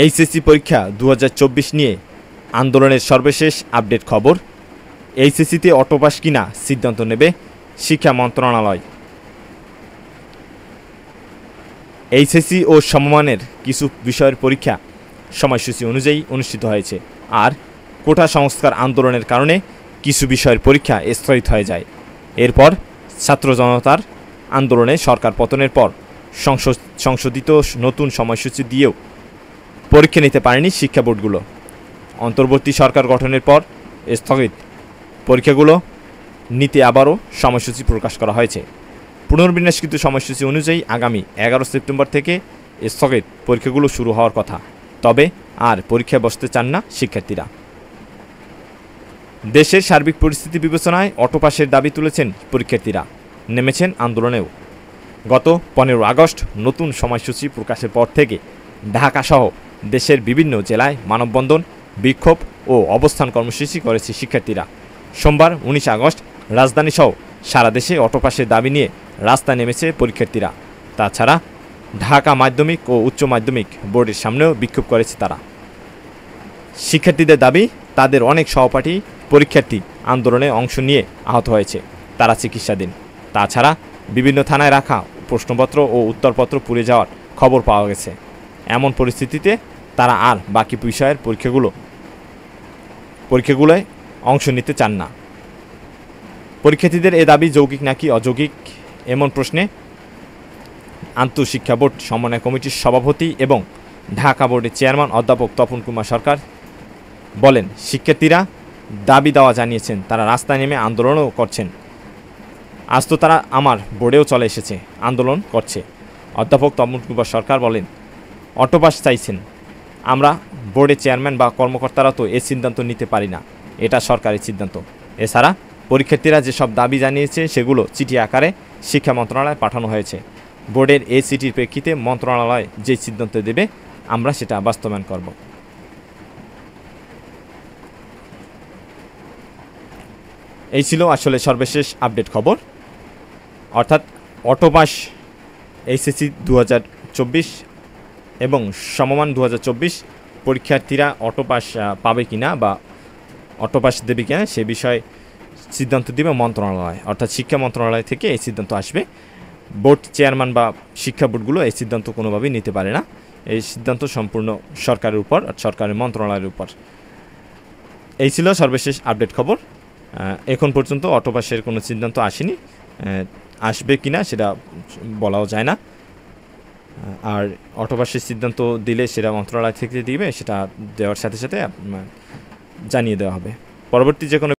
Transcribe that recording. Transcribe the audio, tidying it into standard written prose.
HSC পরীক্ষা ২০২৪ নিয়ে আন্দোলনের সর্বশেষ আপডেট খবর। এইচএসসিতে অটোপাস কিনা সিদ্ধান্ত নেবে শিক্ষা মন্ত্রণালয়। এইচএসসি ও সমমানের কিছু বিষয়ের পরীক্ষা সময়সূচি অনুযায়ী অনুষ্ঠিত হয়েছে, আর কোটা সংস্কার আন্দোলনের কারণে কিছু বিষয়ের পরীক্ষা স্থগিত হয়ে যায়। এরপর ছাত্র জনতার আন্দোলনে সরকার পতনের পর সংশোধিত নতুন সময়সূচি দিয়েও পরীক্ষা নিতে পারেনি শিক্ষা বোর্ডগুলো। অন্তর্বর্তী সরকার গঠনের পর স্থগিত পরীক্ষাগুলো নিতে আবারও সময়সূচি প্রকাশ করা হয়েছে। পুনর্বিন্যাসকৃত সময়সূচি অনুযায়ী আগামী ১১ সেপ্টেম্বর থেকে স্থগিত পরীক্ষাগুলো শুরু হওয়ার কথা। তবে আর পরীক্ষায় বসতে চান না শিক্ষার্থীরা। দেশের সার্বিক পরিস্থিতি বিবেচনায় অটোপাসের দাবি তুলেছেন পরীক্ষার্থীরা, নেমেছেন আন্দোলনেও। গত ১৫ আগস্ট নতুন সময়সূচি প্রকাশের পর থেকে ঢাকাসহ দেশের বিভিন্ন জেলায় মানববন্ধন, বিক্ষোভ ও অবস্থান কর্মসূচি করেছে শিক্ষার্থীরা। সোমবার ১৯ আগস্ট রাজধানীসহ সারা দেশে অটোপাসের দাবি নিয়ে রাস্তায় নেমেছে পরীক্ষার্থীরা। তাছাড়া ঢাকা মাধ্যমিক ও উচ্চ মাধ্যমিক বোর্ডের সামনেও বিক্ষোভ করেছে তারা। শিক্ষার্থীদের দাবি, তাদের অনেক সহপাঠী পরীক্ষার্থী আন্দোলনে অংশ নিয়ে আহত হয়েছে, তারা চিকিৎসাধীন। তাছাড়া বিভিন্ন থানায় রাখা প্রশ্নপত্র ও উত্তরপত্র পুড়ে যাওয়ার খবর পাওয়া গেছে। এমন পরিস্থিতিতে তারা আর বাকি বিষয়ের পরীক্ষাগুলোয় অংশ নিতে চান না। পরীক্ষার্থীদের এ দাবি যৌক্তিক নাকি অযৌক্তিক, এমন প্রশ্নে আন্তঃশিক্ষা বোর্ড সমন্বয় কমিটির সভাপতি এবং ঢাকা বোর্ডের চেয়ারম্যান অধ্যাপক তপন কুমার সরকার বলেন, শিক্ষার্থীরা দাবি দেওয়া জানিয়েছেন, তারা রাস্তায় নেমে আন্দোলনও করছেন। আজ তো তারা আমার বোর্ডেও চলে এসেছে, আন্দোলন করছে। অধ্যাপক তপন কুমার সরকার বলেন, অটোপাস চাইছেন, আমরা বোর্ডের চেয়ারম্যান বা কর্মকর্তারা তো এ সিদ্ধান্ত নিতে পারি না, এটা সরকারের সিদ্ধান্ত। এছাড়া পরীক্ষার্থীরা যেসব দাবি জানিয়েছে সেগুলো চিঠি আকারে শিক্ষা মন্ত্রণালয়ে পাঠানো হয়েছে। বোর্ডের এই চিঠির প্রেক্ষিতে মন্ত্রণালয় যে সিদ্ধান্ত দেবে আমরা সেটা বাস্তবায়ন করব। এই ছিল আসলে সর্বশেষ আপডেট খবর। অর্থাৎ অটোপাস এইচএসসি ২০২৪ এবং সমমান ২০২৪ পরীক্ষার্থীরা অটোপাস পাবে কিনা বা অটোপাস দেবে কিনা সে বিষয়ে সিদ্ধান্ত দেবে মন্ত্রণালয়, অর্থাৎ শিক্ষা মন্ত্রণালয় থেকে এই সিদ্ধান্ত আসবে। বোর্ড চেয়ারম্যান বা শিক্ষা বোর্ডগুলো এই সিদ্ধান্ত কোনোভাবেই নিতে পারে না। এই সিদ্ধান্ত সম্পূর্ণ সরকারের উপর, সরকারের মন্ত্রণালয়ের উপর। এই ছিল সর্বশেষ আপডেট খবর। এখন পর্যন্ত অটোপাসের কোনো সিদ্ধান্ত আসেনি, আসবে কিনা সেটা বলাও যায় না। আর অটোপাসের সিদ্ধান্ত দিলে সেটা মন্ত্রণালয় থেকে দিবে, সেটা দেওয়ার সাথে সাথে জানিয়ে দেওয়া হবে। পরবর্তী যে কোনো